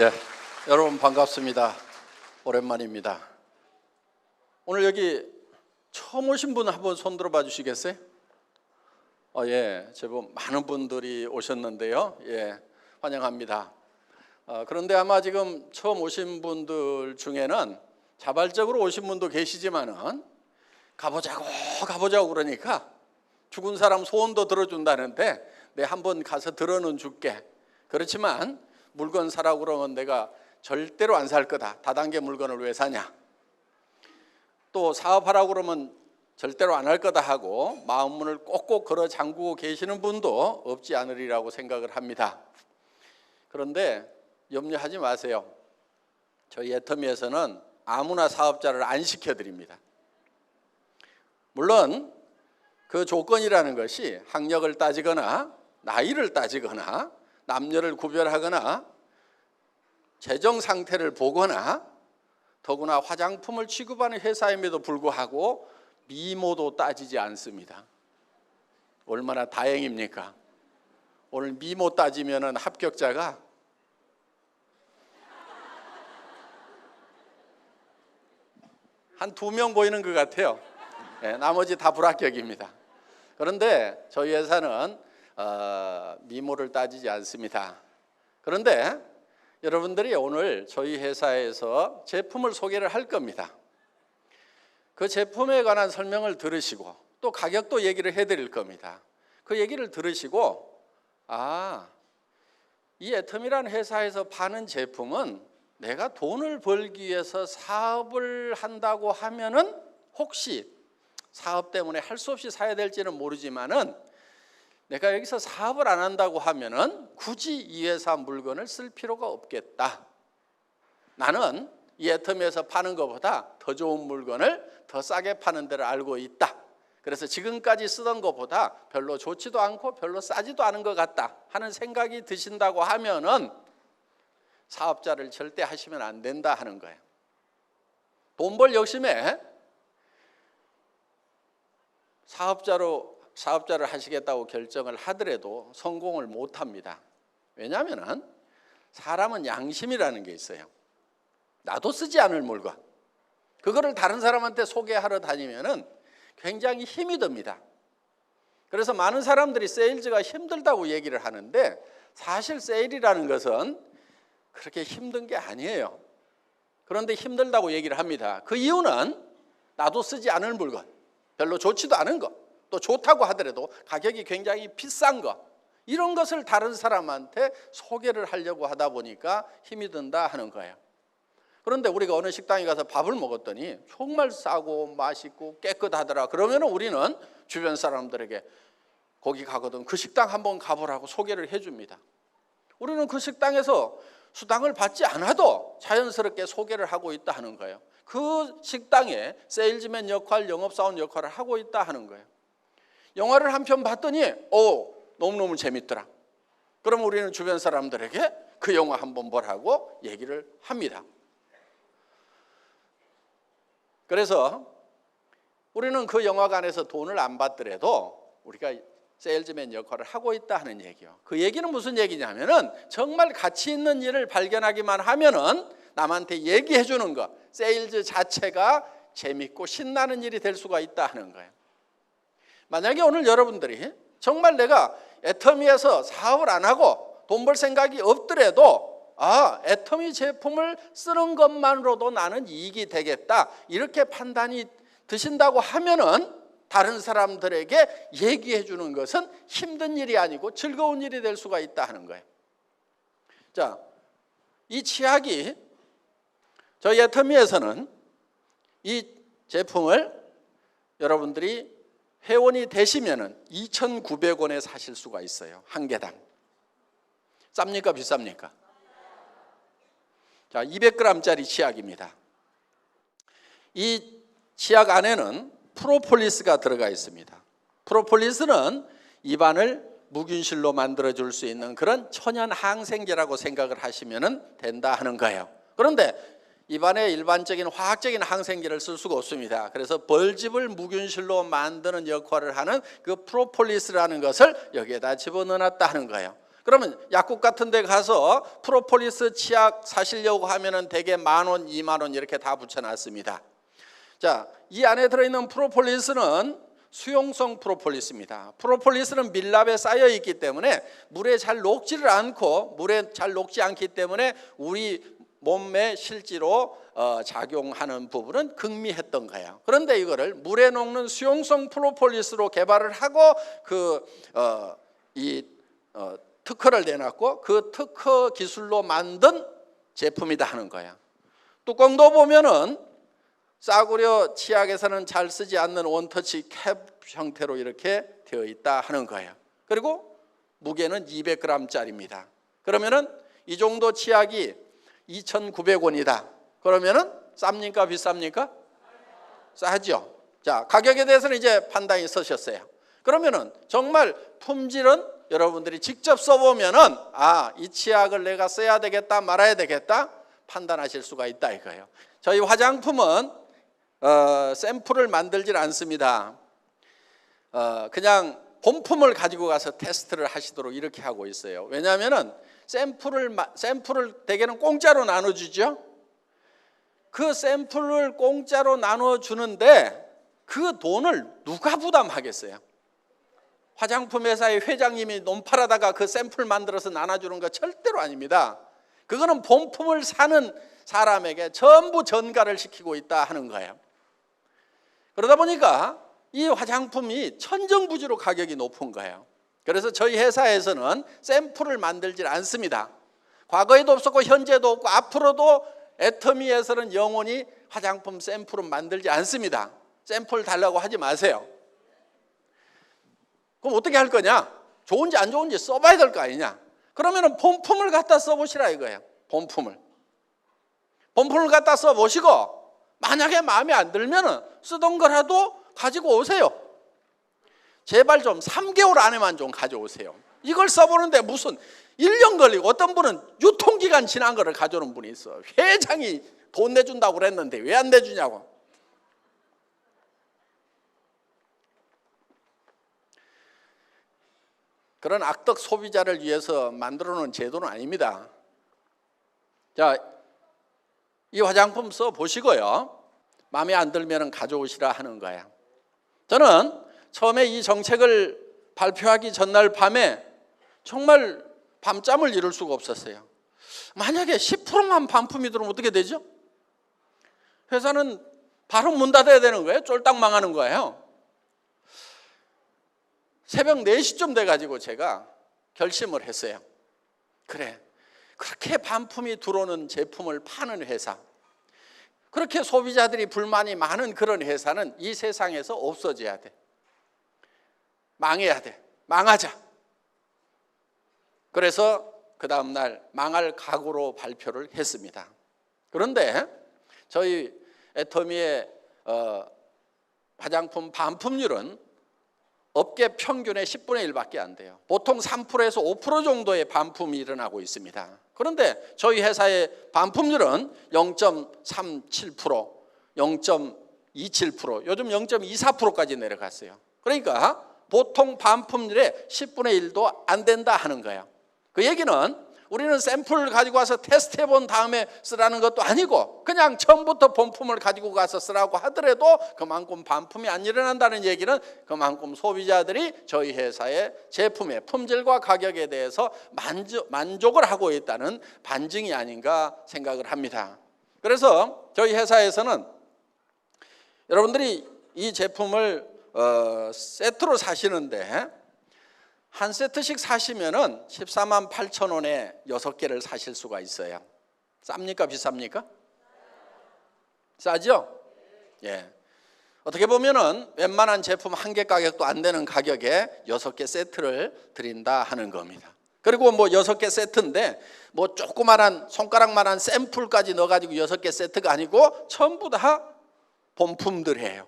예, 여러분 반갑습니다. 오랜만입니다. 오늘 여기 처음 오신 분 한번 손 들어봐 주시겠어요? 예, 제법 많은 분들이 오셨는데요. 예, 환영합니다. 그런데 아마 지금 처음 오신 분들 중에는 자발적으로 오신 분도 계시지만은 가보자고 그러니까 죽은 사람 소원도 들어준다는데 내 한번 가서 들어는 줄게. 그렇지만 물건 사라고 그러면 내가 절대로 안 살 거다. 다단계 물건을 왜 사냐. 또 사업하라고 그러면 절대로 안 할 거다 하고 마음문을 꼭꼭 걸어 잠그고 계시는 분도 없지 않으리라고 생각을 합니다. 그런데 염려하지 마세요. 저희 애터미에서는 아무나 사업자를 안 시켜드립니다. 물론 그 조건이라는 것이 학력을 따지거나 나이를 따지거나 남녀를 구별하거나 재정 상태를 보거나 더구나 화장품을 취급하는 회사임에도 불구하고 미모도 따지지 않습니다. 얼마나 다행입니까? 오늘 미모 따지면은 합격자가 한 2명 보이는 것 같아요. 네, 나머지 다 불합격입니다. 그런데 저희 회사는 미모를 따지지 않습니다. 그런데 여러분들이 오늘 저희 회사에서 제품을 소개를 할 겁니다. 그 제품에 관한 설명을 들으시고 또 가격도 얘기를 해드릴 겁니다. 그 얘기를 들으시고 이 애터미라는 회사에서 파는 제품은 내가 돈을 벌기 위해서 사업을 한다고 하면은 혹시 사업 때문에 할 수 없이 사야 될지는 모르지만은 내가 여기서 사업을 안 한다고 하면은 굳이 이 회사 물건을 쓸 필요가 없겠다. 나는 이 애터미에서 파는 것보다 더 좋은 물건을 더 싸게 파는 데를 알고 있다. 그래서 지금까지 쓰던 것보다 별로 좋지도 않고 별로 싸지도 않은 것 같다 하는 생각이 드신다고 하면은 사업자를 절대 하시면 안 된다 하는 거예요. 돈 벌 욕심에 사업자를 하시겠다고 결정을 하더라도 성공을 못 합니다. 왜냐하면 사람은 양심이라는 게 있어요. 나도 쓰지 않을 물건, 그거를 다른 사람한테 소개하러 다니면은 굉장히 힘이 듭니다. 그래서 많은 사람들이 세일즈가 힘들다고 얘기를 하는데 사실 세일이라는 것은 그렇게 힘든 게 아니에요. 그런데 힘들다고 얘기를 합니다. 그 이유는 나도 쓰지 않을 물건, 별로 좋지도 않은 것, 또 좋다고 하더라도 가격이 굉장히 비싼 것, 이런 것을 다른 사람한테 소개를 하려고 하다 보니까 힘이 든다 하는 거예요. 그런데 우리가 어느 식당에 가서 밥을 먹었더니 정말 싸고 맛있고 깨끗하더라. 그러면 우리는 주변 사람들에게 거기 가거든 그 식당 한번 가보라고 소개를 해줍니다. 우리는 그 식당에서 수당을 받지 않아도 자연스럽게 소개를 하고 있다 하는 거예요. 그 식당에 세일즈맨 역할, 영업사원 역할을 하고 있다 하는 거예요. 영화를 한 편 봤더니 너무너무 재밌더라. 그럼 우리는 주변 사람들에게 그 영화 한번 보라고 얘기를 합니다. 그래서 우리는 그 영화관에서 돈을 안 받더라도 우리가 세일즈맨 역할을 하고 있다 하는 얘기요. 그 얘기는 무슨 얘기냐면은 정말 가치 있는 일을 발견하기만 하면은 남한테 얘기해 주는 거, 세일즈 자체가 재밌고 신나는 일이 될 수가 있다 하는 거예요. 만약에 오늘 여러분들이 정말 내가 애터미에서 사업을 안 하고 돈 벌 생각이 없더라도 애터미 제품을 쓰는 것만으로도 나는 이익이 되겠다, 이렇게 판단이 드신다고 하면은 다른 사람들에게 얘기해 주는 것은 힘든 일이 아니고 즐거운 일이 될 수가 있다 하는 거예요. 자, 이 치약이 저희 애터미에서는 이 제품을 여러분들이 회원이 되시면은 2,900원에 사실 수가 있어요. 한 개당. 쌉니까 비쌉니까? 자, 200g짜리 치약입니다. 이 치약 안에는 프로폴리스가 들어가 있습니다. 프로폴리스는 입안을 무균실로 만들어줄 수 있는 그런 천연 항생제라고 생각을 하시면 된다 하는 거예요. 그런데 입안에 일반적인 화학적인 항생제를 쓸 수가 없습니다. 그래서 벌집을 무균실로 만드는 역할을 하는 그 프로폴리스라는 것을 여기에다 집어넣어놨다 하는 거예요. 그러면 약국 같은 데 가서 프로폴리스 치약 사시려고 하면은 대개 10,000원, 20,000원 이렇게 다 붙여놨습니다. 자, 이 안에 들어있는 프로폴리스는 수용성 프로폴리스입니다. 프로폴리스는 밀랍에 쌓여 있기 때문에 물에 잘 녹지를 않고, 물에 잘 녹지 않기 때문에 우리 몸에 실제로 작용하는 부분은 극미했던 거예요. 그런데 이거를 물에 녹는 수용성 프로폴리스로 개발을 하고 특허를 내놨고, 그 특허 기술로 만든 제품이다 하는 거야. 뚜껑도 보면은 싸구려 치약에서는 잘 쓰지 않는 원터치 캡 형태로 이렇게 되어 있다 하는 거예요. 그리고 무게는 200g짜리입니다. 그러면은 이 정도 치약이 2,900원이다. 그러면은 쌉니까 비쌉니까? 싸죠. 자, 가격에 대해서는 이제 판단이 서셨어요. 그러면은 정말 품질은 여러분들이 직접 써보면은 이 치약을 내가 써야 되겠다 말아야 되겠다 판단하실 수가 있다 이거예요. 저희 화장품은 샘플을 만들질 않습니다. 그냥 본품을 가지고 가서 테스트를 하시도록 이렇게 하고 있어요. 왜냐하면은 샘플을 대개는 공짜로 나눠주죠. 그 샘플을 공짜로 나눠주는데 그 돈을 누가 부담하겠어요? 화장품 회사의 회장님이 논팔하다가 그 샘플 만들어서 나눠주는 거 절대로 아닙니다. 그거는 본품을 사는 사람에게 전부 전가를 시키고 있다 하는 거예요. 그러다 보니까 이 화장품이 천정부지로 가격이 높은 거예요. 그래서 저희 회사에서는 샘플을 만들질 않습니다. 과거에도 없었고 현재도 없고 앞으로도 애터미에서는 영원히 화장품 샘플은 만들지 않습니다. 샘플 달라고 하지 마세요. 그럼 어떻게 할 거냐? 좋은지 안 좋은지 써봐야 될 거 아니냐? 그러면 본품을 갖다 써보시라 이거예요. 본품을 갖다 써보시고 만약에 마음에 안 들면 쓰던 거라도 가지고 오세요. 제발 좀 3개월 안에만 좀 가져오세요. 이걸 써보는데 무슨 1년 걸리고, 어떤 분은 유통기간 지난 거를 가져오는 분이 있어. 회장이 돈 내준다고 그랬는데 왜 안 내주냐고. 그런 악덕 소비자를 위해서 만들어 놓은 제도는 아닙니다. 자, 이 화장품 써보시고요, 마음에 안 들면 가져오시라 하는 거야. 저는 처음에 이 정책을 발표하기 전날 밤에 정말 밤잠을 이룰 수가 없었어요. 만약에 10%만 반품이 들어오면 어떻게 되죠? 회사는 바로 문 닫아야 되는 거예요. 쫄딱 망하는 거예요. 새벽 4시쯤 돼가지고 제가 결심을 했어요. 그래, 그렇게 반품이 들어오는 제품을 파는 회사, 그렇게 소비자들이 불만이 많은 그런 회사는 이 세상에서 없어져야 돼. 망해야 돼. 망하자. 그래서 그 다음날 망할 각오로 발표를 했습니다. 그런데 저희 애터미의 화장품 반품률은 업계 평균의 10분의 1밖에 안 돼요. 보통 3%에서 5% 정도의 반품이 일어나고 있습니다. 그런데 저희 회사의 반품률은 0.37%, 0.27%, 요즘 0.24%까지 내려갔어요. 그러니까 보통 반품률의 10분의 1도 안 된다 하는 거예요. 그 얘기는 우리는 샘플을 가지고 와서 테스트해 본 다음에 쓰라는 것도 아니고, 그냥 처음부터 본품을 가지고 가서 쓰라고 하더라도 그만큼 반품이 안 일어난다는 얘기는 그만큼 소비자들이 저희 회사의 제품의 품질과 가격에 대해서 만족을 하고 있다는 반증이 아닌가 생각을 합니다. 그래서 저희 회사에서는 여러분들이 이 제품을 세트로 사시는데 한 세트씩 사시면은 14만 8천 원에 6개를 사실 수가 있어요. 쌉니까 비쌉니까? 싸죠? 예. 어떻게 보면은 웬만한 제품 한 개 가격도 안 되는 가격에 6개 세트를 드린다 하는 겁니다. 그리고 뭐 6개 세트인데 뭐 조그만한 손가락만한 샘플까지 넣어가지고 6개 세트가 아니고 전부 다 본품들이에요.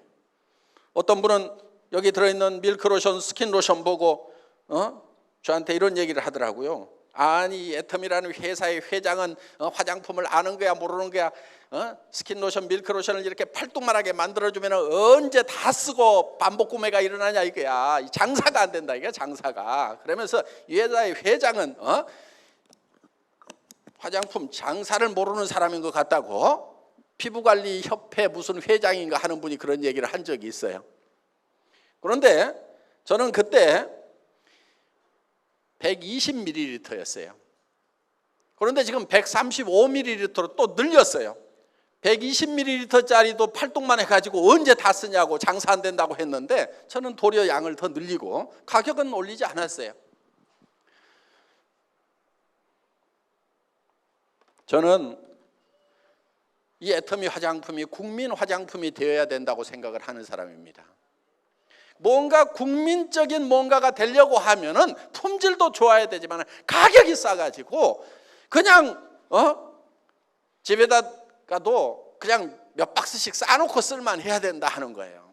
어떤 분은 여기 들어있는 밀크로션, 스킨로션 보고 저한테 이런 얘기를 하더라고요. 아니 애텀이라는 회사의 회장은 화장품을 아는 거야 모르는 거야? 스킨로션, 밀크로션을 이렇게 팔뚝만하게 만들어주면 언제 다 쓰고 반복 구매가 일어나냐 이거야. 장사가 안 된다 이게 장사가. 그러면서 이 회사의 회장은 화장품 장사를 모르는 사람인 것 같다고 피부관리협회 무슨 회장인가 하는 분이 그런 얘기를 한 적이 있어요. 그런데 저는 그때 120ml였어요. 그런데 지금 135ml로 또 늘렸어요. 120ml짜리도 팔뚝만 해가지고 언제 다 쓰냐고 장사 안 된다고 했는데 저는 도리어 양을 더 늘리고 가격은 올리지 않았어요. 저는 이 애터미 화장품이 국민 화장품이 되어야 된다고 생각을 하는 사람입니다. 뭔가 국민적인 뭔가가 되려고 하면은 품질도 좋아야 되지만 가격이 싸가지고 그냥 집에다가도 그냥 몇 박스씩 싸놓고 쓸만 해야 된다 하는 거예요.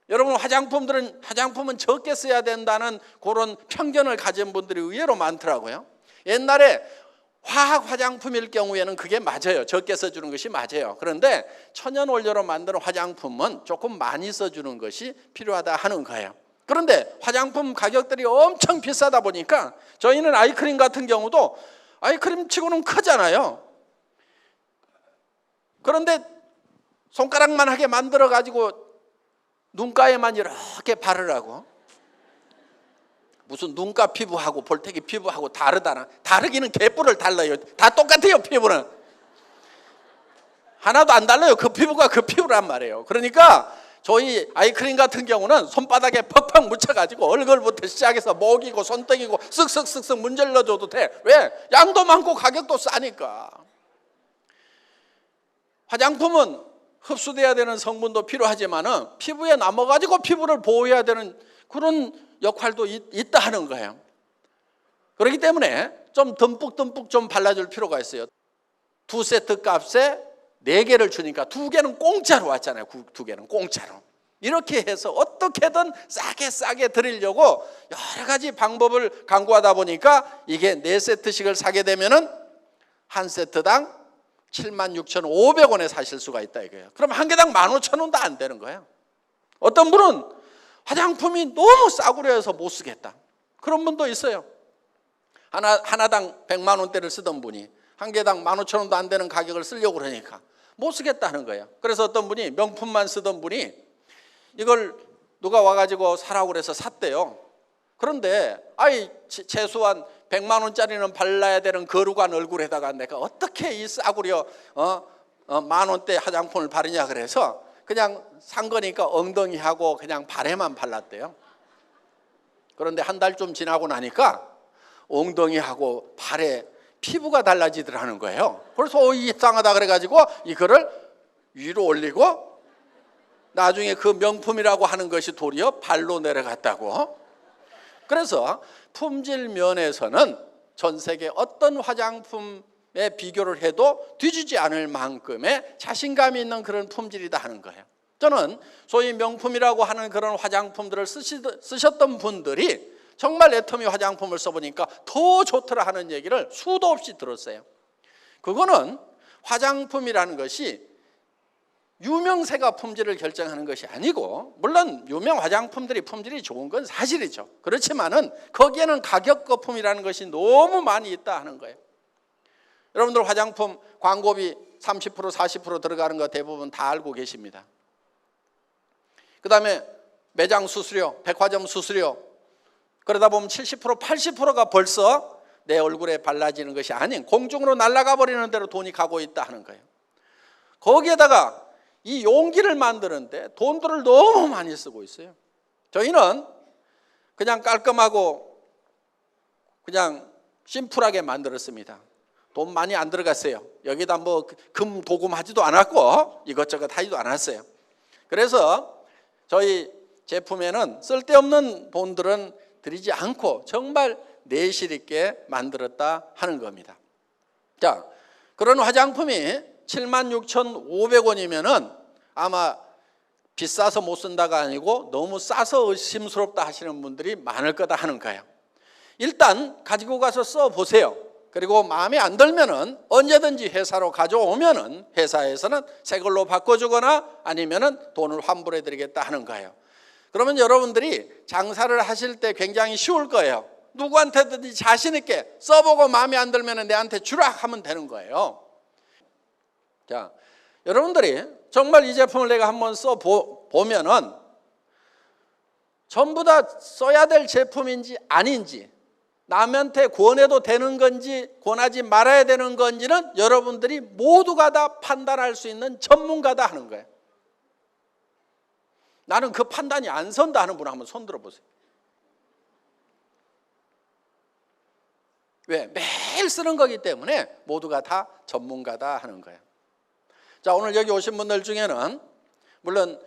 여러분 화장품은 적게 써야 된다는 그런 편견을 가진 분들이 의외로 많더라고요. 옛날에 화학 화장품일 경우에는 그게 맞아요. 적게 써주는 것이 맞아요. 그런데 천연 원료로 만드는 화장품은 조금 많이 써주는 것이 필요하다 하는 거예요. 그런데 화장품 가격들이 엄청 비싸다 보니까 저희는 아이크림 같은 경우도 아이크림 치고는 크잖아요. 그런데 손가락만 하게 만들어 가지고 눈가에만 이렇게 바르라고. 무슨 눈가 피부하고 볼태기 피부하고 다르다나. 다르기는 개뿔을 달라요. 다 똑같아요. 피부는 하나도 안 달라요. 그 피부가 그 피부란 말이에요. 그러니까 저희 아이크림 같은 경우는 손바닥에 팍팍 묻혀가지고 얼굴부터 시작해서 목이고 손등이고 쓱쓱쓱쓱 문질러줘도 돼. 왜? 양도 많고 가격도 싸니까. 화장품은 흡수돼야 되는 성분도 필요하지만은 피부에 남아가지고 피부를 보호해야 되는 그런 역할도 있다 하는 거예요. 그렇기 때문에 좀 듬뿍듬뿍 좀 발라줄 필요가 있어요. 2세트 값에 4개를 주니까 2개는 공짜로 왔잖아요. 2개는 공짜로. 이렇게 해서 어떻게든 싸게 드리려고 여러 가지 방법을 강구하다 보니까 이게 4세트씩을 사게 되면은 한 세트당 76,500원에 사실 수가 있다 이거예요. 그럼 한 개당 15,000원도 안 되는 거예요. 어떤 분은 화장품이 너무 싸구려해서 못 쓰겠다. 그런 분도 있어요. 하나당 100만 원대를 쓰던 분이 한 개당 15,000원도 안 되는 가격을 쓰려고 그러니까 못 쓰겠다 하는 거예요. 그래서 어떤 분이 명품만 쓰던 분이 이걸 누가 와가지고 사라고 그래서 샀대요. 그런데 최소한 100만 원짜리는 발라야 되는 거룩한 얼굴에다가 내가 어떻게 이 싸구려 만 원대 화장품을 바르냐 그래서 그냥 산 거니까 엉덩이하고 그냥 발에만 발랐대요. 그런데 한 달쯤 지나고 나니까 엉덩이하고 발에 피부가 달라지더라는 거예요. 그래서 이상하다 그래가지고 이거를 위로 올리고 나중에 그 명품이라고 하는 것이 도리어 발로 내려갔다고. 그래서 품질 면에서는 전 세계 어떤 화장품에 비교를 해도 뒤지지 않을 만큼의 자신감이 있는 그런 품질이다 하는 거예요. 저는 소위 명품이라고 하는 그런 화장품들을 쓰셨던 분들이 정말 애터미 화장품을 써보니까 더 좋더라 하는 얘기를 수도 없이 들었어요. 그거는 화장품이라는 것이 유명세가 품질을 결정하는 것이 아니고, 물론 유명 화장품들이 품질이 좋은 건 사실이죠. 그렇지만은 거기에는 가격 거품이라는 것이 너무 많이 있다 하는 거예요. 여러분들 화장품 광고비 30% 40% 들어가는 거 대부분 다 알고 계십니다. 그 다음에 매장 수수료, 백화점 수수료, 그러다 보면 70% 80%가 벌써 내 얼굴에 발라지는 것이 아닌 공중으로 날아가 버리는 대로 돈이 가고 있다 하는 거예요. 거기에다가 이 용기를 만드는데 돈들을 너무 많이 쓰고 있어요. 저희는 그냥 깔끔하고 그냥 심플하게 만들었습니다. 돈 많이 안 들어갔어요. 여기다 뭐 금 도금하지도 않았고 이것저것 하지도 않았어요. 그래서 저희 제품에는 쓸데없는 돈들은 들이지 않고 정말 내실 있게 만들었다 하는 겁니다. 자, 그런 화장품이 76,500원이면은 아마 비싸서 못 쓴다가 아니고 너무 싸서 의심스럽다 하시는 분들이 많을 거다 하는 거예요. 일단 가지고 가서 써보세요. 그리고 마음에 안 들면은 언제든지 회사로 가져오면은 회사에서는 새 걸로 바꿔주거나 아니면은 돈을 환불해 드리겠다 하는 거예요. 그러면 여러분들이 장사를 하실 때 굉장히 쉬울 거예요. 누구한테든지 자신 있게 써보고 마음에 안 들면은 내한테 주라 하면 되는 거예요. 자, 여러분들이 정말 이 제품을 내가 한번 써보면은 전부 다 써야 될 제품인지 아닌지, 남한테 권해도 되는 건지 권하지 말아야 되는 건지는 여러분들이 모두가 다 판단할 수 있는 전문가다 하는 거예요. 나는 그 판단이 안 선다 하는 분 한번 손 들어보세요. 왜? 매일 쓰는 거기 때문에 모두가 다 전문가다 하는 거예요. 자, 오늘 여기 오신 분들 중에는 물론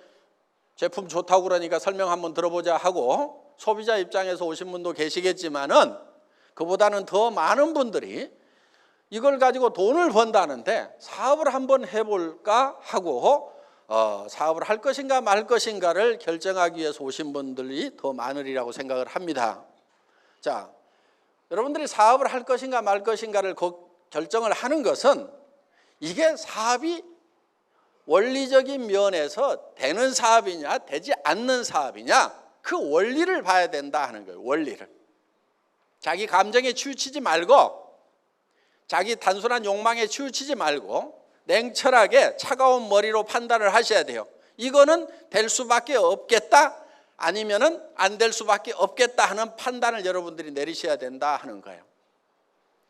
제품 좋다고 그러니까 설명 한번 들어보자 하고 소비자 입장에서 오신 분도 계시겠지만은 그보다는 더 많은 분들이 이걸 가지고 돈을 번다는데 사업을 한번 해볼까 하고 사업을 할 것인가 말 것인가를 결정하기 위해서 오신 분들이 더 많으리라고 생각을 합니다. 자, 여러분들이 사업을 할 것인가 말 것인가를 결정을 하는 것은 이게 사업이 원리적인 면에서 되는 사업이냐 되지 않는 사업이냐 그 원리를 봐야 된다 하는 거예요. 원리를. 자기 감정에 치우치지 말고 자기 단순한 욕망에 치우치지 말고 냉철하게 차가운 머리로 판단을 하셔야 돼요. 이거는 될 수밖에 없겠다 아니면은 안 될 수밖에 없겠다 하는 판단을 여러분들이 내리셔야 된다 하는 거예요.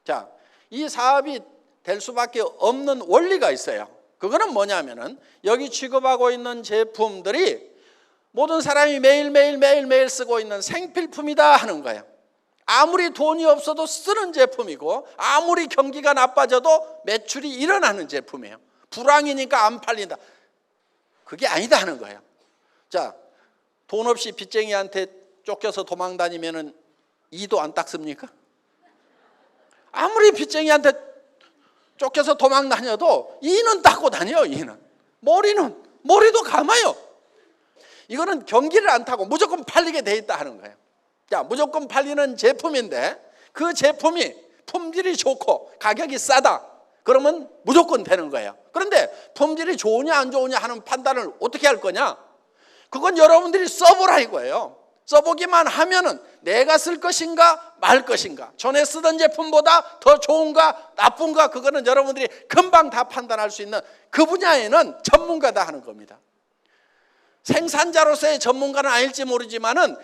자, 이 사업이 될 수밖에 없는 원리가 있어요. 그거는 뭐냐면은 여기 취급하고 있는 제품들이 모든 사람이 매일 쓰고 있는 생필품이다 하는 거예요. 아무리 돈이 없어도 쓰는 제품이고 아무리 경기가 나빠져도 매출이 일어나는 제품이에요. 불황이니까 안 팔린다. 그게 아니다 하는 거예요. 자, 돈 없이 빚쟁이한테 쫓겨서 도망 다니면은 이도 안 닦습니까? 아무리 빚쟁이한테 쫓겨서 도망 다녀도 이는 닦고 다녀요. 이는 머리도 감아요. 이거는 경기를 안 타고 무조건 팔리게 돼 있다 하는 거예요. 자, 무조건 팔리는 제품인데 그 제품이 품질이 좋고 가격이 싸다. 그러면 무조건 되는 거예요. 그런데 품질이 좋으냐 안 좋으냐 하는 판단을 어떻게 할 거냐? 그건 여러분들이 써보라 이거예요. 써보기만 하면은 내가 쓸 것인가 말 것인가, 전에 쓰던 제품보다 더 좋은가 나쁜가, 그거는 여러분들이 금방 다 판단할 수 있는 그 분야에는 전문가다 하는 겁니다. 생산자로서의 전문가는 아닐지 모르지만은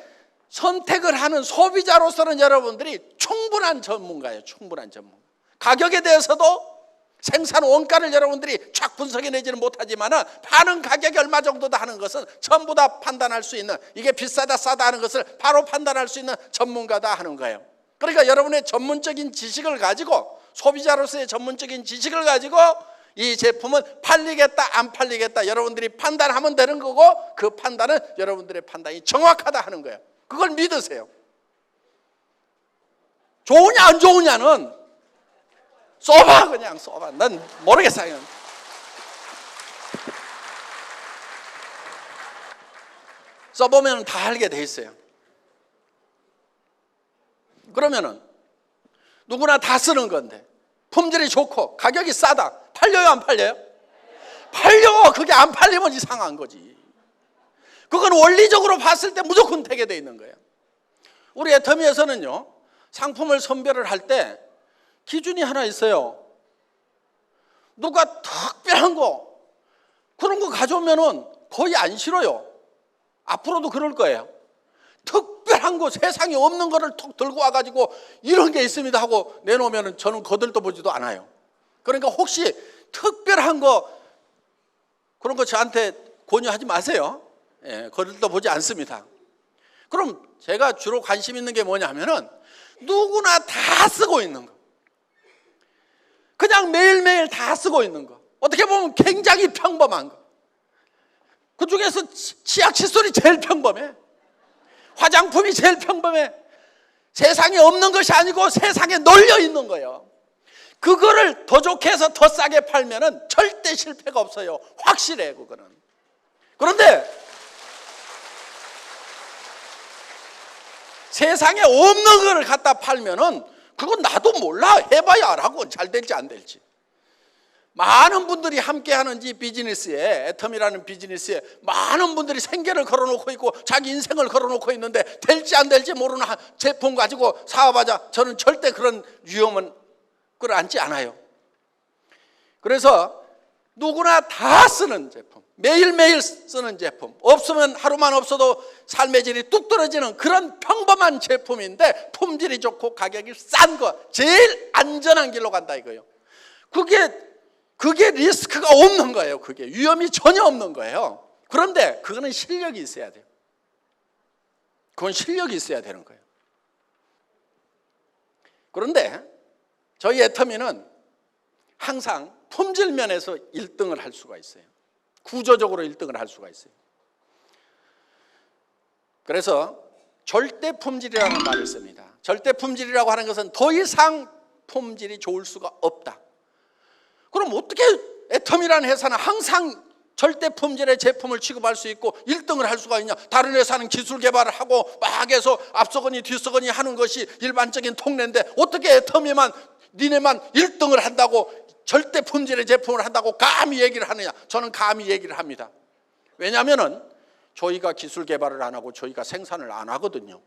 선택을 하는 소비자로서는 여러분들이 충분한 전문가예요. 충분한 전문가. 가격에 대해서도 생산 원가를 여러분들이 쫙 분석해내지는 못하지만은 파는 가격이 얼마 정도다 하는 것은 전부 다 판단할 수 있는, 이게 비싸다 싸다 하는 것을 바로 판단할 수 있는 전문가다 하는 거예요. 그러니까 여러분의 전문적인 지식을 가지고, 소비자로서의 전문적인 지식을 가지고 이 제품은 팔리겠다 안 팔리겠다 여러분들이 판단하면 되는 거고, 그 판단은 여러분들의 판단이 정확하다 하는 거예요. 그걸 믿으세요. 좋으냐 안 좋으냐는 써봐, 그냥 써봐. 난 모르겠어요. 써보면 다 알게 돼 있어요. 그러면은 누구나 다 쓰는 건데 품질이 좋고 가격이 싸다. 팔려요 안 팔려요? 팔려. 그게 안 팔리면 이상한 거지. 그건 원리적으로 봤을 때 무조건 되게 돼 있는 거예요. 우리 애터미에서는요, 상품을 선별을 할 때 기준이 하나 있어요. 누가 특별한 거, 그런 거 가져오면은 거의 안 싫어요. 앞으로도 그럴 거예요. 특별한 거, 세상에 없는 거를 툭 들고 와가지고 이런 게 있습니다 하고 내놓으면은 저는 거들떠 보지도 않아요. 그러니까 혹시 특별한 거, 그런 거 저한테 권유하지 마세요. 예, 거들떠 보지 않습니다. 그럼 제가 주로 관심 있는 게 뭐냐면은 누구나 다 쓰고 있는 거, 그냥 매일매일 다 쓰고 있는 거, 어떻게 보면 굉장히 평범한 거, 그 중에서 치약 칫솔이 제일 평범해. 화장품이 제일 평범해. 세상에 없는 것이 아니고 세상에 널려 있는 거예요. 그거를 더 좋게 해서 더 싸게 팔면은 절대 실패가 없어요. 확실해, 그거는. 그런데 세상에 없는 걸 갖다 팔면은 그건 나도 몰라. 해봐야 알아고 잘 될지 안 될지. 많은 분들이 함께하는 이 비즈니스에, 애텀이라는 비즈니스에 많은 분들이 생계를 걸어놓고 있고 자기 인생을 걸어놓고 있는데 될지 안 될지 모르는 제품 가지고 사업하자. 저는 절대 그런 위험은 끌어안지 않아요. 그래서 누구나 다 쓰는 제품, 매일매일 쓰는 제품, 없으면 하루만 없어도 삶의 질이 뚝 떨어지는 그런 평범한 제품인데 품질이 좋고 가격이 싼 거, 제일 안전한 길로 간다 이거예요. 그게 리스크가 없는 거예요. 그게 위험이 전혀 없는 거예요. 그런데 그거는 실력이 있어야 돼요. 그건 실력이 있어야 되는 거예요. 그런데 저희 애터미는 항상 품질 면에서 1등을 할 수가 있어요. 구조적으로 1등을 할 수가 있어요. 그래서 절대 품질이라는 말을 씁니다. 절대 품질이라고 하는 것은 더 이상 품질이 좋을 수가 없다. 그럼 어떻게 애텀이라는 회사는 항상 절대 품질의 제품을 취급할 수 있고 1등을 할 수가 있냐? 다른 회사는 기술 개발을 하고 막 해서 앞서거니 뒤서거니 하는 것이 일반적인 통례인데 어떻게 애텀이만 니네만 1등을 한다고 절대 품질의 제품을 한다고 감히 얘기를 하느냐? 저는 감히 얘기를 합니다. 왜냐하면 저희가 기술 개발을 안 하고 저희가 생산을 안 하거든요.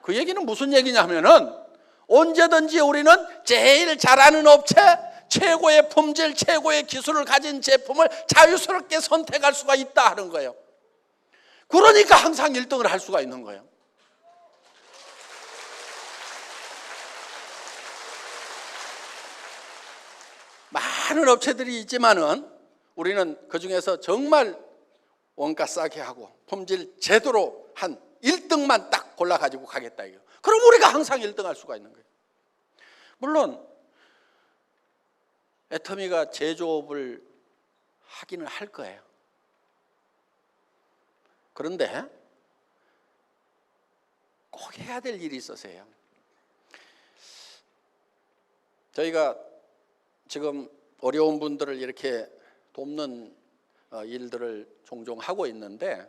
그 얘기는 무슨 얘기냐면은 언제든지 우리는 제일 잘하는 업체, 최고의 품질, 최고의 기술을 가진 제품을 자유스럽게 선택할 수가 있다 하는 거예요. 그러니까 항상 1등을 할 수가 있는 거예요. 많은 업체들이 있지만은 우리는 그 중에서 정말 원가 싸게 하고 품질 제대로 한 1등만 딱 골라가지고 가겠다 이거. 그럼 우리가 항상 1등 할 수가 있는 거예요. 물론 애터미가 제조업을 하기는 할 거예요. 그런데 꼭 해야 될 일이 있어서요. 저희가 지금 어려운 분들을 이렇게 돕는 일들을 종종 하고 있는데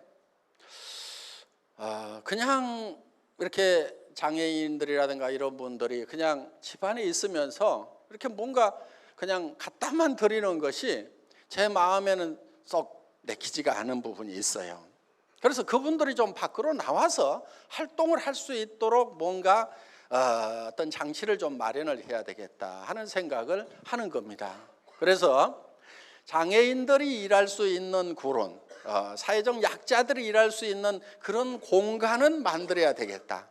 그냥 이렇게 장애인들이라든가 이런 분들이 그냥 집안에 있으면서 이렇게 뭔가 그냥 갖다만 드리는 것이 제 마음에는 썩 내키지가 않은 부분이 있어요. 그래서 그분들이 좀 밖으로 나와서 활동을 할 수 있도록 뭔가 어떤 장치를 좀 마련을 해야 되겠다 하는 생각을 하는 겁니다. 그래서 장애인들이 일할 수 있는 그런 사회적 약자들이 일할 수 있는 그런 공간은 만들어야 되겠다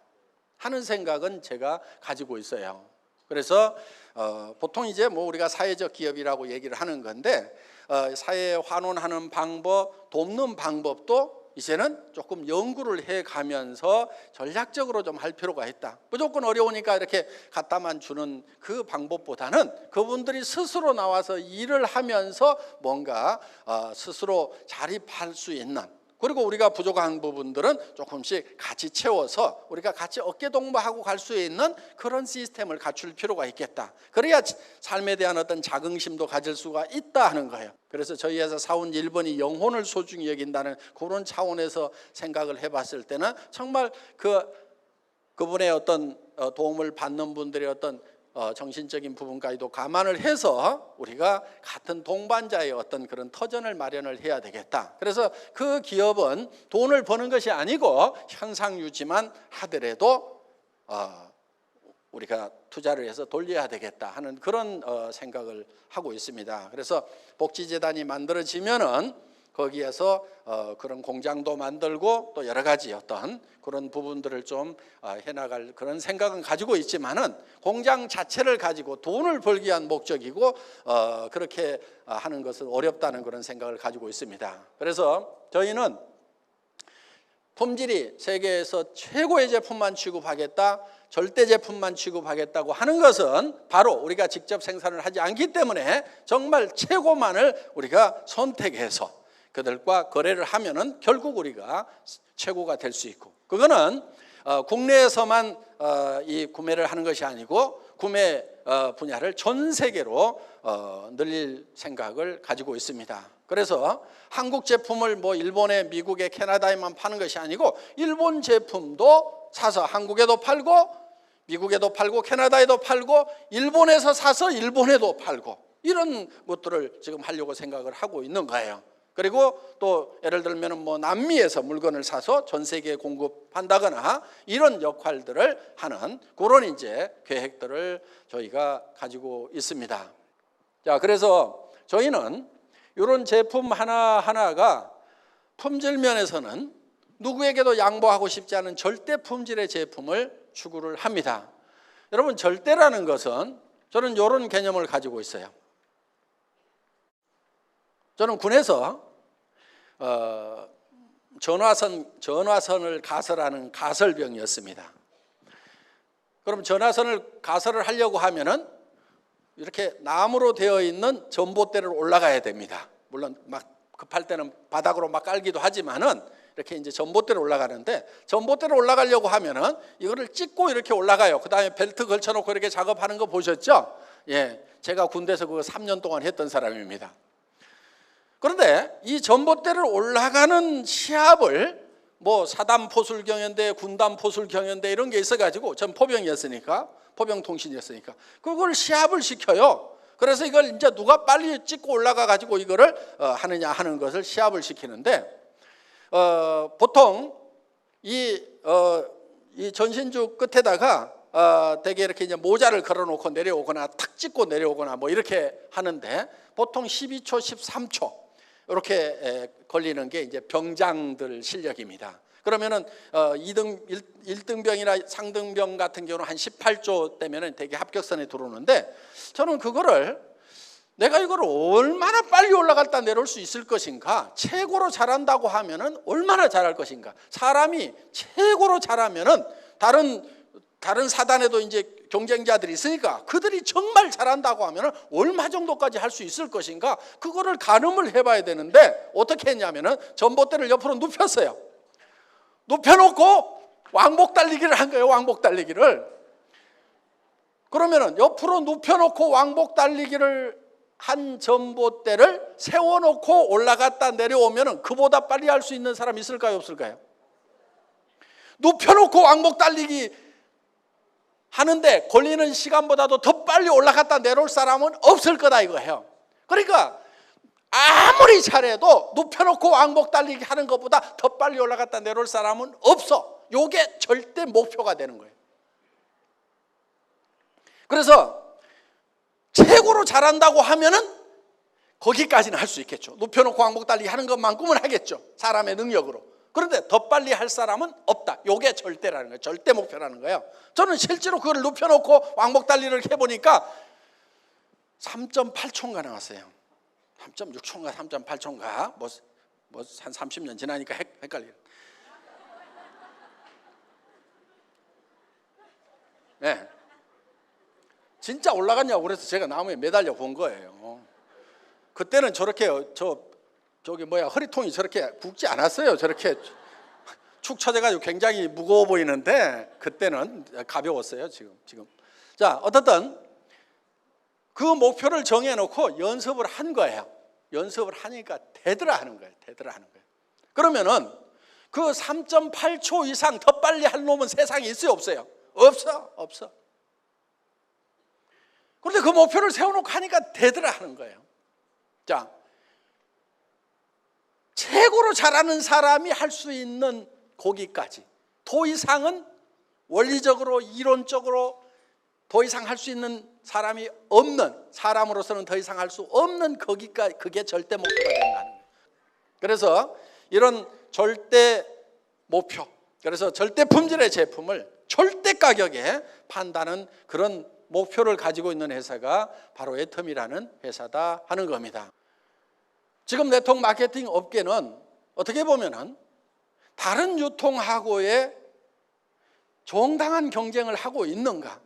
하는 생각은 제가 가지고 있어요. 그래서 보통 이제 뭐 우리가 사회적 기업이라고 얘기를 하는 건데 사회에 환원하는 방법, 돕는 방법도 이제는 조금 연구를 해가면서 전략적으로 좀 할 필요가 있다. 무조건 어려우니까 이렇게 갖다만 주는 그 방법보다는 그분들이 스스로 나와서 일을 하면서 뭔가 스스로 자립할 수 있는, 그리고 우리가 부족한 부분들은 조금씩 같이 채워서 우리가 같이 어깨동무하고 갈 수 있는 그런 시스템을 갖출 필요가 있겠다. 그래야 삶에 대한 어떤 자긍심도 가질 수가 있다 하는 거예요. 그래서 저희 회사 사원 1번이 영혼을 소중히 여긴다는 그런 차원에서 생각을 해봤을 때는 정말 그분의 어떤 도움을 받는 분들의 어떤 정신적인 부분까지도 감안을 해서 우리가 같은 동반자의 어떤 그런 터전을 마련을 해야 되겠다. 그래서 그 기업은 돈을 버는 것이 아니고 현상 유지만 하더라도 우리가 투자를 해서 돌려야 되겠다 하는 그런 생각을 하고 있습니다. 그래서 복지재단이 만들어지면은 거기에서 그런 공장도 만들고 또 여러 가지 어떤 그런 부분들을 좀 해나갈 그런 생각은 가지고 있지만은 공장 자체를 가지고 돈을 벌기 위한 목적이고 그렇게 하는 것은 어렵다는 그런 생각을 가지고 있습니다. 그래서 저희는 품질이 세계에서 최고의 제품만 취급하겠다, 절대 제품만 취급하겠다고 하는 것은 바로 우리가 직접 생산을 하지 않기 때문에 정말 최고만을 우리가 선택해서 그들과 거래를 하면은 결국 우리가 최고가 될 수 있고, 그거는 국내에서만 이 구매를 하는 것이 아니고 구매 분야를 전 세계로 늘릴 생각을 가지고 있습니다. 그래서 한국 제품을 뭐 일본에, 미국에, 캐나다에만 파는 것이 아니고 일본 제품도 사서 한국에도 팔고 미국에도 팔고 캐나다에도 팔고 일본에서 사서 일본에도 팔고 이런 것들을 지금 하려고 생각을 하고 있는 거예요. 그리고 또 예를 들면 뭐 남미에서 물건을 사서 전 세계에 공급한다거나 이런 역할들을 하는 그런 이제 계획들을 저희가 가지고 있습니다. 자, 그래서 저희는 이런 제품 하나하나가 품질 면에서는 누구에게도 양보하고 싶지 않은 절대 품질의 제품을 추구를 합니다. 여러분, 절대라는 것은 저는 이런 개념을 가지고 있어요. 저는 군에서 전화선을 가설하는 가설병이었습니다. 그럼 전화선을 가설을 하려고 하면은 이렇게 나무로 되어 있는 전봇대를 올라가야 됩니다. 물론 막 급할 때는 바닥으로 막 깔기도 하지만은 이렇게 이제 전봇대를 올라가는데, 전봇대를 올라가려고 하면은 이거를 찍고 이렇게 올라가요. 그 다음에 벨트 걸쳐놓고 이렇게 작업하는 거 보셨죠? 예, 제가 군대에서 그거 3년 동안 했던 사람입니다. 그런데 이 전봇대를 올라가는 시합을 뭐 사단 포술 경연대, 군단 포술 경연대 이런 게 있어가지고, 전 포병이었으니까, 포병통신이었으니까 그걸 시합을 시켜요. 그래서 이걸 이제 누가 빨리 찍고 올라가 가지고 이거를 하느냐 하는 것을 시합을 시키는데, 보통 이 전신주 끝에다가 되게 이렇게 이제 모자를 걸어놓고 내려오거나 탁 찍고 내려오거나 뭐 이렇게 하는데, 보통 12초, 13초 이렇게 걸리는 게 이제 병장들 실력입니다. 그러면은 1등병이나 상등병 같은 경우는 한 18조 되면은 되게 합격선에 들어오는데, 저는 그거를 내가 이걸 얼마나 빨리 올라갔다 내려올 수 있을 것인가, 최고로 잘한다고 하면은 얼마나 잘할 것인가, 사람이 최고로 잘하면은 다른 사단에도 이제 경쟁자들이 있으니까 그들이 정말 잘한다고 하면은 얼마 정도까지 할 수 있을 것인가, 그거를 가늠을 해봐야 되는데 어떻게 했냐면은 전봇대를 옆으로 눕혔어요. 눕혀놓고 왕복 달리기를 한 거예요. 왕복 달리기를. 그러면은 옆으로 눕혀놓고 왕복 달리기를 한 전봇대를 세워놓고 올라갔다 내려오면은 그보다 빨리 할 수 있는 사람 있을까요, 없을까요? 눕혀놓고 왕복 달리기 하는데 걸리는 시간보다도 더 빨리 올라갔다 내려올 사람은 없을 거다 이거예요. 그러니까 아무리 잘해도 눕혀놓고 왕복 달리기 하는 것보다 더 빨리 올라갔다 내려올 사람은 없어. 이게 절대 목표가 되는 거예요. 그래서 최고로 잘한다고 하면은 거기까지는 할 수 있겠죠. 눕혀놓고 왕복 달리기 하는 것만큼은 하겠죠, 사람의 능력으로. 그런데 더 빨리 할 사람은 없다. 이게 절대라는 거예요. 절대 목표라는 거예요. 저는 실제로 그걸 눕혀놓고 왕복 달리기를 해보니까 3.8초인가 나왔어요. 3.6초인가 3.8초인가 뭐 한 30년 지나니까 헷갈려요. 네. 진짜 올라갔냐고 그래서 제가 나무에 매달려 본 거예요. 그때는 저렇게 저기 허리통이 저렇게 굵지 않았어요. 저렇게 축 처져가지고 굉장히 무거워 보이는데 그때는 가벼웠어요. 지금. 자, 어떻든 그 목표를 정해놓고 연습을 한 거예요. 연습을 하니까 되더라 하는 거예요. 그러면은 그 3.8초 이상 더 빨리 할 놈은 세상에 있어요, 없어요? 없어. 그런데 그 목표를 세워놓고 하니까 되더라 하는 거예요. 자, 최고로 잘하는 사람이 할 수 있는 거기까지, 더 이상은 원리적으로 이론적으로 더 이상 할 수 있는 사람이 없는, 사람으로서는 더 이상 할 수 없는 거기까지, 그게 절대 목표가 된다는 거예요. 그래서 이런 절대 목표, 그래서 절대 품질의 제품을 절대 가격에 판다는 그런 목표를 가지고 있는 회사가 바로 애텀이라는 회사다 하는 겁니다. 지금 네트워크 마케팅 업계는 어떻게 보면은 다른 유통하고의 정당한 경쟁을 하고 있는가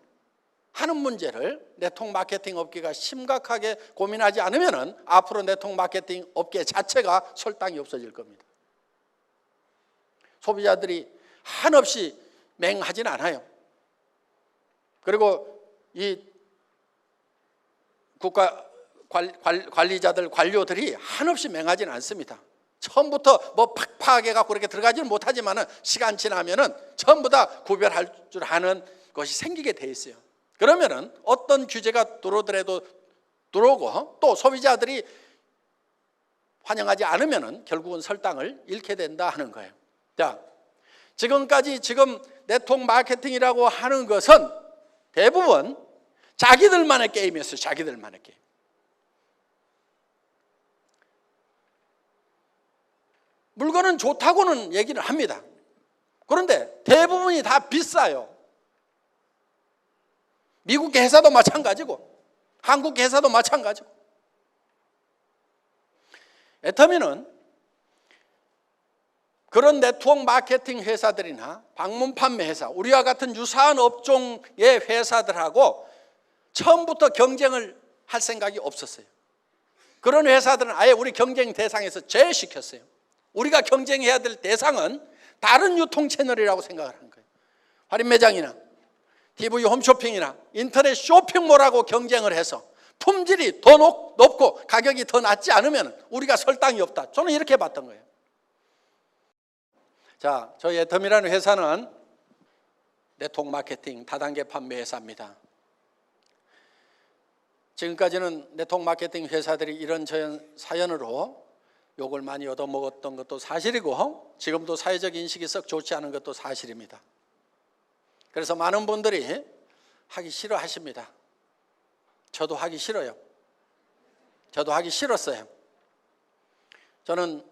하는 문제를 네트워크 마케팅 업계가 심각하게 고민하지 않으면은 앞으로 네트워크 마케팅 업계 자체가 설탕이 없어질 겁니다. 소비자들이 한없이 맹하진 않아요. 그리고 이 국가 관리자들, 관료들이 한없이 맹하지는 않습니다. 처음부터 뭐 팍팍해 갖고 그렇게 들어가지는 못하지만은 시간 지나면은 전부 다 구별할 줄 아는 것이 생기게 돼 있어요. 그러면은 어떤 규제가 들어오고 또 소비자들이 환영하지 않으면은 결국은 설당을 잃게 된다 하는 거예요. 자, 지금까지 네트워크 마케팅이라고 하는 것은 대부분 자기들만의 게임이었어요. 자기들만의 게임. 물건은 좋다고는 얘기를 합니다. 그런데 대부분이 다 비싸요. 미국 회사도 마찬가지고 한국 회사도 마찬가지고. 애터미는 그런 네트워크 마케팅 회사들이나 방문 판매 회사, 우리와 같은 유사한 업종의 회사들하고 처음부터 경쟁을 할 생각이 없었어요. 그런 회사들은 아예 우리 경쟁 대상에서 제외시켰어요. 우리가 경쟁해야 될 대상은 다른 유통 채널이라고 생각을 한 거예요. 할인 매장이나 TV 홈쇼핑이나 인터넷 쇼핑몰하고 경쟁을 해서 품질이 더 높고 가격이 더 낮지 않으면 우리가 설 땅이 없다. 저는 이렇게 봤던 거예요. 자, 저희 애터미라는 회사는 네트워크 마케팅 다단계 판매 회사입니다. 지금까지는 네트워크 마케팅 회사들이 이런저런 사연으로 욕을 많이 얻어먹었던 것도 사실이고 지금도 사회적 인식이 썩 좋지 않은 것도 사실입니다. 그래서 많은 분들이 하기 싫어하십니다. 저도 하기 싫어요. 저도 하기 싫었어요. 저는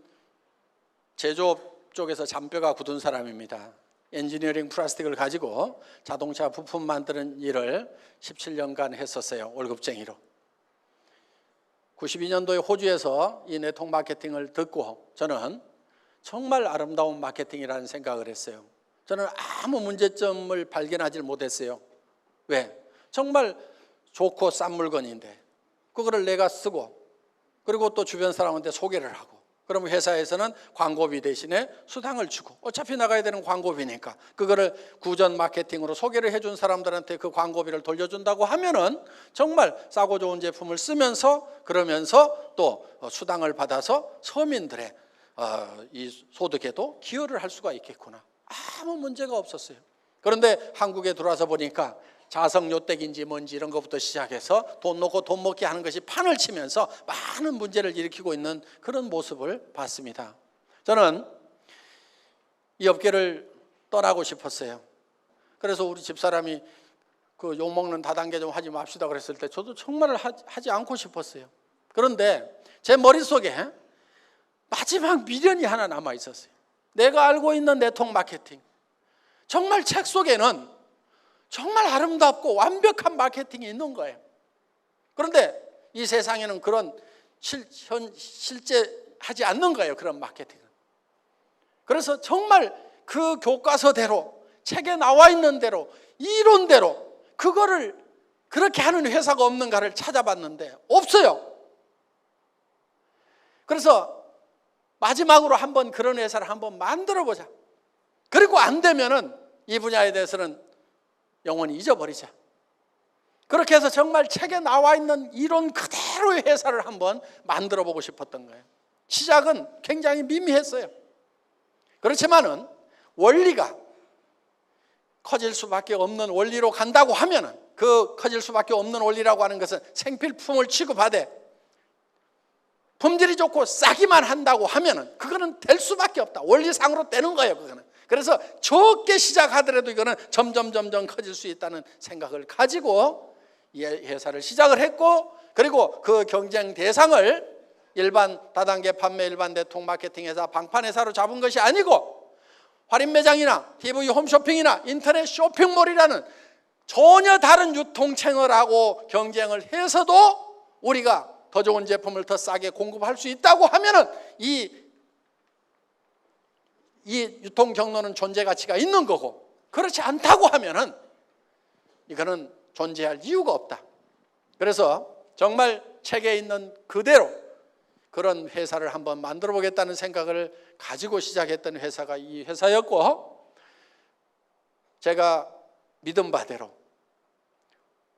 제조업 쪽에서 잔뼈가 굳은 사람입니다. 엔지니어링 플라스틱을 가지고 자동차 부품 만드는 일을 17년간 했었어요. 월급쟁이로. 92년도에 호주에서 이 네트워크 마케팅을 듣고 저는 정말 아름다운 마케팅이라는 생각을 했어요. 저는 아무 문제점을 발견하지 못했어요. 왜? 정말 좋고 싼 물건인데 그거를 내가 쓰고 그리고 또 주변 사람한테 소개를 하고 그러면 회사에서는 광고비 대신에 수당을 주고 어차피 나가야 되는 광고비니까 그거를 구전 마케팅으로 소개를 해준 사람들한테 그 광고비를 돌려준다고 하면은 정말 싸고 좋은 제품을 쓰면서 그러면서 또 수당을 받아서 서민들의 이 소득에도 기여를 할 수가 있겠구나. 아무 문제가 없었어요. 그런데 한국에 들어와서 보니까 자성요택인지 뭔지 이런 것부터 시작해서 돈 놓고 돈 먹게 하는 것이 판을 치면서 많은 문제를 일으키고 있는 그런 모습을 봤습니다. 저는 이 업계를 떠나고 싶었어요. 그래서 우리 집사람이 그 욕먹는 다단계 좀 하지 맙시다 그랬을 때 저도 정말 하지 않고 싶었어요. 그런데 제 머릿속에 마지막 미련이 하나 남아 있었어요. 내가 알고 있는 네트워크 마케팅, 정말 책 속에는 정말 아름답고 완벽한 마케팅이 있는 거예요. 그런데 이 세상에는 그런 실제 하지 않는 거예요. 그런 마케팅은. 그래서 정말 그 교과서대로 책에 나와 있는 대로 이론대로 그거를 그렇게 하는 회사가 없는가를 찾아봤는데 없어요. 그래서 마지막으로 한번 그런 회사를 한번 만들어 보자. 그리고 안 되면은 이 분야에 대해서는 영원히 잊어버리자. 그렇게 해서 정말 책에 나와 있는 이론 그대로의 회사를 한번 만들어 보고 싶었던 거예요. 시작은 굉장히 미미했어요. 그렇지만은 원리가 커질 수밖에 없는 원리로 간다고 하면은 그 커질 수밖에 없는 원리라고 하는 것은 생필품을 취급하되 품질이 좋고 싸기만 한다고 하면은 그거는 될 수밖에 없다. 원리상으로 되는 거예요, 그거는. 그래서 적게 시작하더라도 이거는 점점 커질 수 있다는 생각을 가지고 이 회사를 시작을 했고 그리고 그 경쟁 대상을 일반 다단계 판매 일반 네트워크 마케팅 회사 방판 회사로 잡은 것이 아니고 할인 매장이나 TV 홈쇼핑이나 인터넷 쇼핑몰이라는 전혀 다른 유통 채널하고 경쟁을 해서도 우리가 더 좋은 제품을 더 싸게 공급할 수 있다고 하면은 이 유통 경로는 존재 가치가 있는 거고 그렇지 않다고 하면은 이거는 존재할 이유가 없다. 그래서 정말 책에 있는 그대로 그런 회사를 한번 만들어 보겠다는 생각을 가지고 시작했던 회사가 이 회사였고 제가 믿은 바대로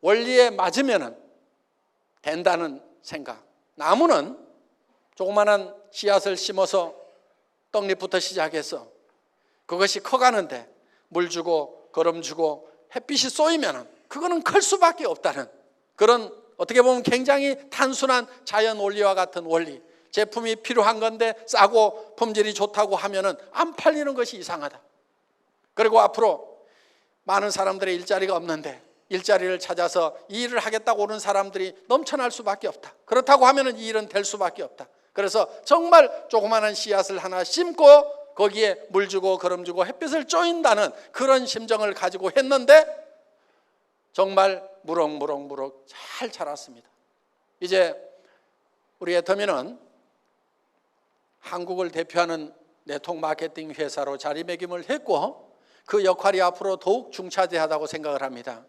원리에 맞으면은 된다는 생각. 나무는 조그마한 씨앗을 심어서 떡잎부터 시작해서 그것이 커가는데 물 주고 거름 주고 햇빛이 쏘이면 그거는 클 수밖에 없다는 그런 어떻게 보면 굉장히 단순한 자연 원리와 같은 원리. 제품이 필요한 건데 싸고 품질이 좋다고 하면은 안 팔리는 것이 이상하다. 그리고 앞으로 많은 사람들의 일자리가 없는데 일자리를 찾아서 이 일을 하겠다고 오는 사람들이 넘쳐날 수밖에 없다. 그렇다고 하면은 이 일은 될 수밖에 없다. 그래서 정말 조그마한 씨앗을 하나 심고 거기에 물 주고 거름 주고 햇빛을 쬐인다는 그런 심정을 가지고 했는데 정말 무럭무럭 잘 자랐습니다. 이제 우리 애터미는 한국을 대표하는 네트워크 마케팅 회사로 자리매김을 했고 그 역할이 앞으로 더욱 중차대하다고 생각을 합니다.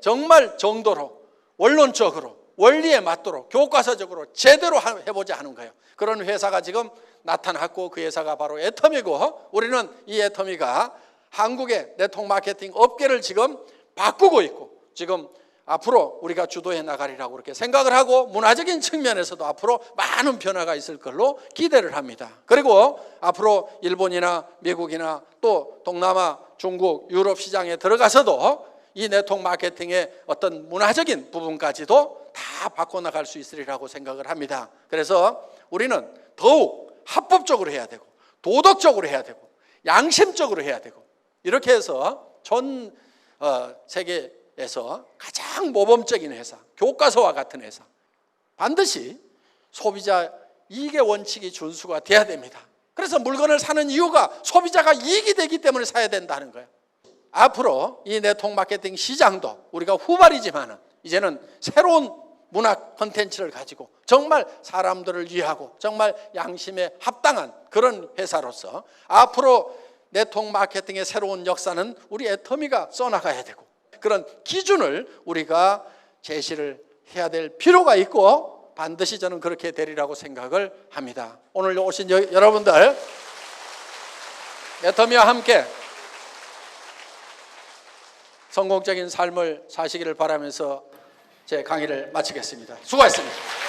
정말 정도로 원론적으로 원리에 맞도록 교과서적으로 제대로 해보자 하는 거예요. 그런 회사가 지금 나타났고 그 회사가 바로 애터미고 우리는 이 애터미가 한국의 네트워크 마케팅 업계를 지금 바꾸고 있고 지금 앞으로 우리가 주도해 나가리라고 그렇게 생각을 하고 문화적인 측면에서도 앞으로 많은 변화가 있을 걸로 기대를 합니다. 그리고 앞으로 일본이나 미국이나 또 동남아, 중국, 유럽 시장에 들어가서도 이 네트워크 마케팅의 어떤 문화적인 부분까지도 다 바꿔나갈 수 있으리라고 생각을 합니다. 그래서 우리는 더욱 합법적으로 해야 되고 도덕적으로 해야 되고 양심적으로 해야 되고 이렇게 해서 전 세계에서 가장 모범적인 회사, 교과서와 같은 회사 반드시 소비자 이익의 원칙이 준수가 돼야 됩니다. 그래서 물건을 사는 이유가 소비자가 이익이 되기 때문에 사야 된다는 거예요. 앞으로 이 네트워크 마케팅 시장도 우리가 후발이지만 이제는 새로운 문화 콘텐츠를 가지고 정말 사람들을 위하고 정말 양심에 합당한 그런 회사로서 앞으로 네트워크 마케팅의 새로운 역사는 우리 애터미가 써나가야 되고 그런 기준을 우리가 제시를 해야 될 필요가 있고 반드시 저는 그렇게 되리라고 생각을 합니다. 오늘 오신 여러분들 애터미와 함께 성공적인 삶을 사시기를 바라면서 제 강의를 마치겠습니다. 수고하셨습니다.